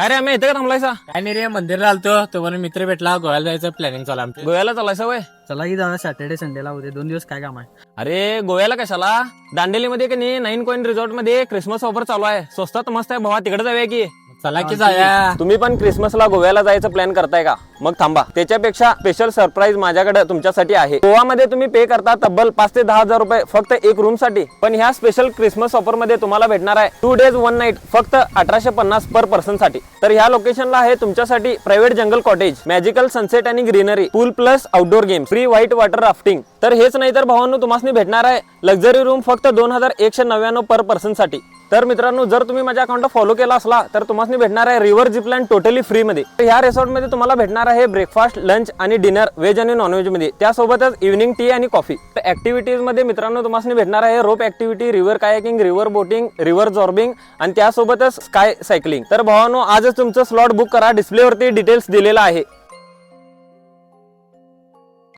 काय रे आम्ही इथे का थांबलायसा? काय नाही रे, मंदिरला आलतो तो पण मित्र भेटला, गोव्याला जायचं प्लॅनिंग चालू आमचं. गोव्याला चालायसा वय? चला की जाऊया सॅटर्डे संडेला, उद्या 2 दिवस काय काम आहे. अरे गोव्याला कशाला? दांडेलीमध्ये की नाही 9 कॉइन रिसॉर्ट मध्ये क्रिसमस ऑफर चालू आहे. स्वस्तात मस्त आहे भावा, तिकडे जाऊया की. चला की जाया. तुम्ही पण क्रिसमसला गोव्याला जायचं प्लॅन करताय का? मग थांबा, त्याच्यापेक्षा स्पेशल सरप्राईज माझ्याकडे तुमच्यासाठी आहे. गोवामध्ये तुम्ही पे करता तब्बल 5 ते 10 हजार रुपये फक्त एक रूम साठी, पण ह्या स्पेशल क्रिसमस ऑफर मध्ये तुम्हाला भेटणार आहे 2 days 1 night फक्त 1850 पर पर्सन साठी. तर ह्या लोकेशनला आहे तुमच्यासाठी private jungle cottage, magical sunset आणि greenery, pool plus outdoor game, free white water rafting. तर हेच नाही तर भावांनो, तुम्हाला भेटणार आहे लक्झरी रूम फक्त 2199 पर पर्सन साठी. तर मित्रांनो, जर तुम्ही माझ्या अकाउंटला फॉलो केला असला तर तुम्हाला भेटणार आहे रिव्हर जिपलाईन टोटली फ्री मध्ये. ह्या रिसॉर्ट मध्ये तुम्हाला भेटणार आहे ब्रेकफास्ट, लंच आणि डिनर व्हेज आणि नॉनव्हेज मध्ये, त्यासोबतच इव्हनिंग टी आणि कॉफी. तर ऍक्टिव्हिटीज मध्ये मित्रांनो तुम्हाला भेटणार आहे rope activity, river kayaking, river boating, river zorbing आणि त्यासोबतच स्काय सायकलिंग. तर भावांनो, आजच तुमचं स्लॉट बुक करा, डिस्प्लेवरती डिटेल्स दिलेला आहे.